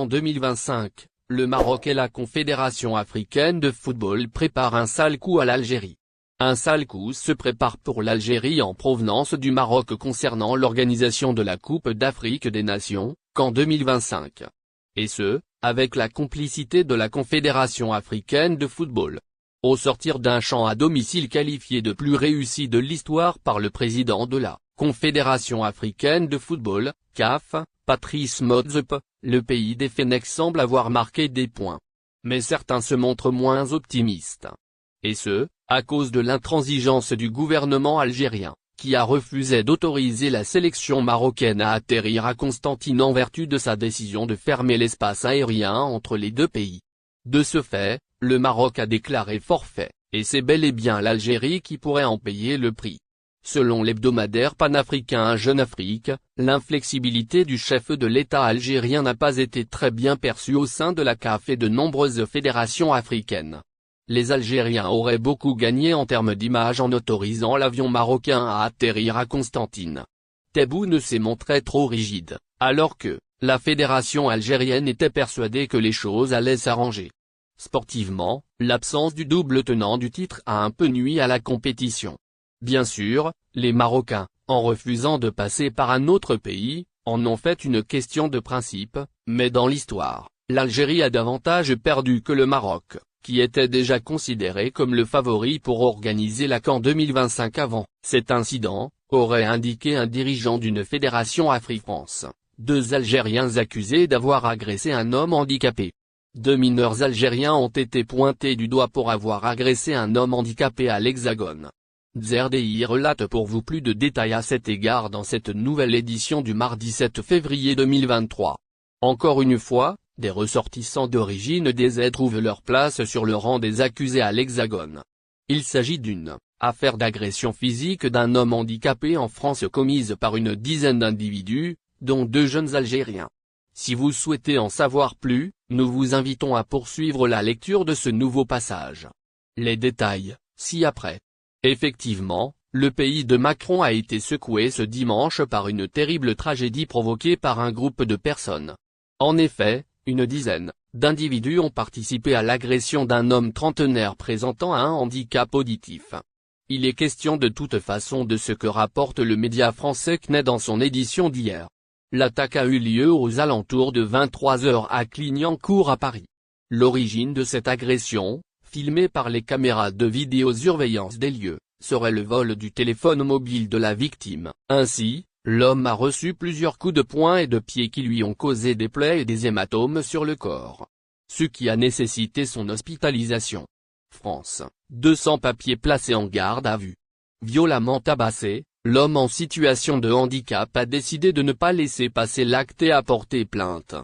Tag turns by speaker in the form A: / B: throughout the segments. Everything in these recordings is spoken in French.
A: CAN 2025, le Maroc et la Confédération africaine de football préparent un sale coup à l'Algérie. Un sale coup se prépare pour l'Algérie en provenance du Maroc concernant l'organisation de la Coupe d'Afrique des Nations, CAN 2025. Et ce, avec la complicité de la Confédération africaine de football. Au sortir d'un champ à domicile qualifié de plus réussi de l'histoire par le président de la Confédération africaine de football, CAF, Patrice Motsepe, le pays des Fennecs semble avoir marqué des points. Mais certains se montrent moins optimistes. Et ce, à cause de l'intransigeance du gouvernement algérien, qui a refusé d'autoriser la sélection marocaine à atterrir à Constantine en vertu de sa décision de fermer l'espace aérien entre les deux pays. De ce fait, le Maroc a déclaré forfait, et c'est bel et bien l'Algérie qui pourrait en payer le prix. Selon l'hebdomadaire panafricain Jeune Afrique, l'inflexibilité du chef de l'État algérien n'a pas été très bien perçue au sein de la CAF et de nombreuses fédérations africaines. Les Algériens auraient beaucoup gagné en termes d'image en autorisant l'avion marocain à atterrir à Constantine. Tebboune s'est montré trop rigide, alors que la fédération algérienne était persuadée que les choses allaient s'arranger. Sportivement, l'absence du double tenant du titre a un peu nui à la compétition. Bien sûr, les Marocains, en refusant de passer par un autre pays, en ont fait une question de principe, mais dans l'histoire, l'Algérie a davantage perdu que le Maroc, qui était déjà considéré comme le favori pour organiser la CAN 2025 avant cet incident, aurait indiqué un dirigeant d'une fédération Afrifrance. Deux Algériens accusés d'avoir agressé un homme handicapé. Deux mineurs algériens ont été pointés du doigt pour avoir agressé un homme handicapé à l'Hexagone. ZRDI relate pour vous plus de détails à cet égard dans cette nouvelle édition du mardi 7 février 2023. Encore une fois, des ressortissants d'origine DZ trouvent leur place sur le rang des accusés à l'Hexagone. Il s'agit d'une affaire d'agression physique d'un homme handicapé en France commise par une dizaine d'individus, dont deux jeunes Algériens. Si vous souhaitez en savoir plus, nous vous invitons à poursuivre la lecture de ce nouveau passage. Les détails, ci-après. Effectivement, le pays de Macron a été secoué ce dimanche par une terrible tragédie provoquée par un groupe de personnes. En effet, une dizaine d'individus ont participé à l'agression d'un homme trentenaire présentant un handicap auditif. Il est question de toute façon de ce que rapporte le média français CNED dans son édition d'hier. L'attaque a eu lieu aux alentours de 23 h à Clignancourt à Paris. L'origine de cette agression, filmée par les caméras de vidéosurveillance des lieux, serait le vol du téléphone mobile de la victime. Ainsi, l'homme a reçu plusieurs coups de poing et de pied qui lui ont causé des plaies et des hématomes sur le corps. Ce qui a nécessité son hospitalisation. France, 200 papiers placés en garde à vue. Violemment tabassé, l'homme en situation de handicap a décidé de ne pas laisser passer l'acte et a porté plainte.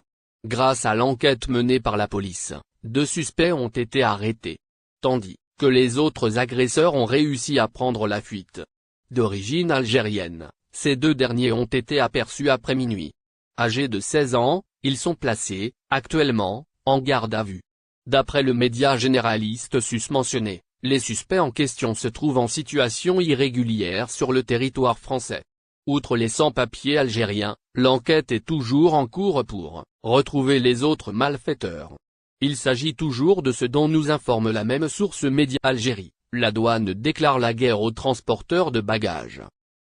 A: Grâce à l'enquête menée par la police, deux suspects ont été arrêtés. Tandis que les autres agresseurs ont réussi à prendre la fuite. D'origine algérienne, ces deux derniers ont été aperçus après minuit. Âgés de 16 ans, ils sont placés, actuellement, en garde à vue. D'après le média généraliste susmentionné, les suspects en question se trouvent en situation irrégulière sur le territoire français. Outre les sans-papiers algériens, l'enquête est toujours en cours pour retrouver les autres malfaiteurs. Il s'agit toujours de ce dont nous informe la même source média Algérie. La douane déclare la guerre aux transporteurs de bagages.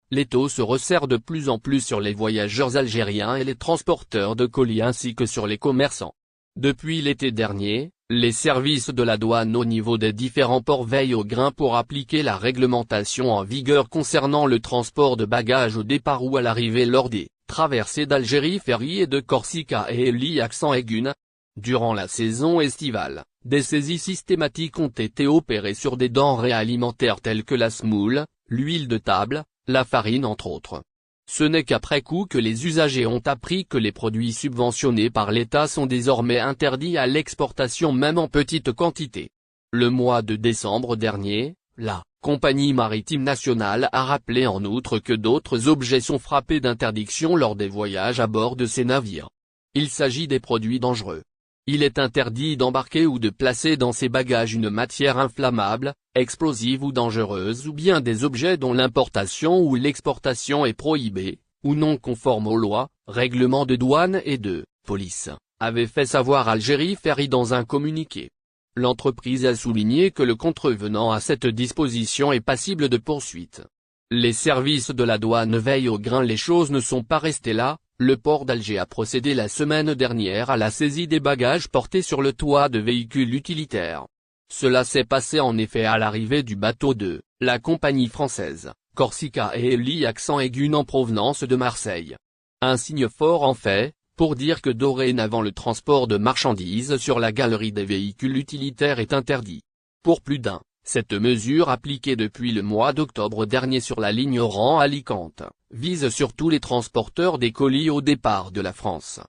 A: L'étau se resserre de plus en plus sur les voyageurs algériens et les transporteurs de colis ainsi que sur les commerçants. Depuis l'été dernier, les services de la douane au niveau des différents ports veillent au grain pour appliquer la réglementation en vigueur concernant le transport de bagages au départ ou à l'arrivée lors des traversées d'Algérie Ferry et de Corsica et Elie accent aigun. Durant la saison estivale, des saisies systématiques ont été opérées sur des denrées alimentaires telles que la semoule, l'huile de table, la farine entre autres. Ce n'est qu'après coup que les usagers ont appris que les produits subventionnés par l'État sont désormais interdits à l'exportation même en petite quantité. Le mois de décembre dernier, la Compagnie maritime nationale a rappelé en outre que d'autres objets sont frappés d'interdiction lors des voyages à bord de ces navires. Il s'agit des produits dangereux. Il est interdit d'embarquer ou de placer dans ses bagages une matière inflammable, explosive ou dangereuse ou bien des objets dont l'importation ou l'exportation est prohibée, ou non conforme aux lois, règlements de douane et de police, avait fait savoir Algérie Ferry dans un communiqué. L'entreprise a souligné que le contrevenant à cette disposition est passible de poursuite. Les services de la douane veillent au grain. Les choses ne sont pas restées là, le port d'Alger a procédé la semaine dernière à la saisie des bagages portés sur le toit de véhicules utilitaires. Cela s'est passé en effet à l'arrivée du bateau de la compagnie française, Corsica Eli accent aigu en provenance de Marseille. Un signe fort en fait, pour dire que dorénavant le transport de marchandises sur la galerie des véhicules utilitaires est interdit. Pour plus d'un, cette mesure appliquée depuis le mois d'octobre dernier sur la ligne Oran-Alicante, vise surtout les transporteurs des colis au départ de la France.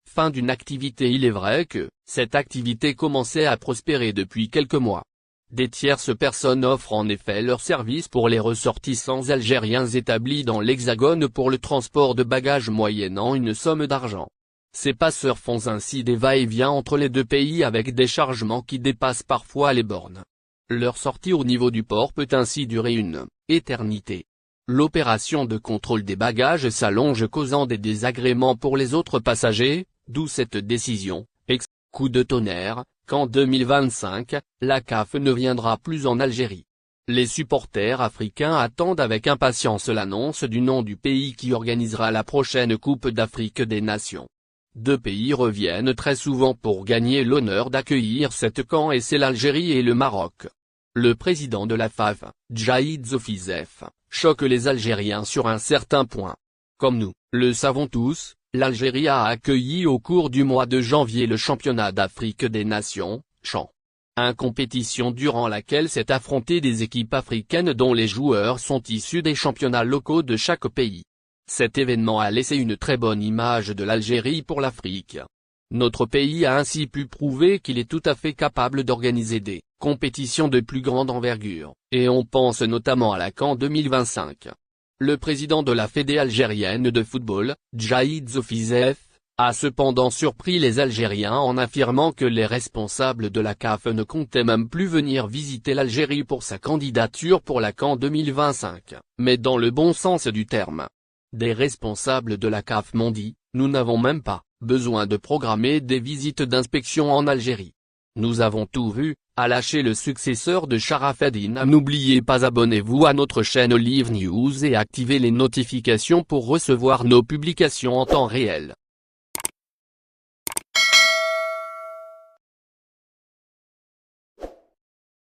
A: Fin d'une activité. Il est vrai que cette activité commençait à prospérer depuis quelques mois. Des tierces personnes offrent en effet leurs services pour les ressortissants algériens établis dans l'Hexagone pour le transport de bagages moyennant une somme d'argent. Ces passeurs font ainsi des va-et-vient entre les deux pays avec des chargements qui dépassent parfois les bornes. Leur sortie au niveau du port peut ainsi durer une éternité. L'opération de contrôle des bagages s'allonge, causant des désagréments pour les autres passagers, d'où cette décision. Coup de tonnerre, qu'en 2025, la CAF ne viendra plus en Algérie. Les supporters africains attendent avec impatience l'annonce du nom du pays qui organisera la prochaine Coupe d'Afrique des Nations. Deux pays reviennent très souvent pour gagner l'honneur d'accueillir cette CAN et c'est l'Algérie et le Maroc. Le président de la FAF, Djaïd Zofizef, choque les Algériens sur un certain point. Comme nous le savons tous, l'Algérie a accueilli au cours du mois de janvier le championnat d'Afrique des Nations, CHAN. Une compétition durant laquelle s'est affronté des équipes africaines dont les joueurs sont issus des championnats locaux de chaque pays. Cet événement a laissé une très bonne image de l'Algérie pour l'Afrique. Notre pays a ainsi pu prouver qu'il est tout à fait capable d'organiser des compétitions de plus grande envergure, et on pense notamment à la CAN 2025. Le président de la Fédé algérienne de football, Djaïd Zofizef, a cependant surpris les Algériens en affirmant que les responsables de la CAF ne comptaient même plus venir visiter l'Algérie pour sa candidature pour la CAN 2025, mais dans le bon sens du terme. Des responsables de la CAF m'ont dit, nous n'avons même pas besoin de programmer des visites d'inspection en Algérie. Nous avons tout vu, a lâché le successeur de Sharaf el-Din. N'oubliez pas, abonnez-vous à notre chaîne Olive News et activez les notifications pour recevoir nos publications en temps réel.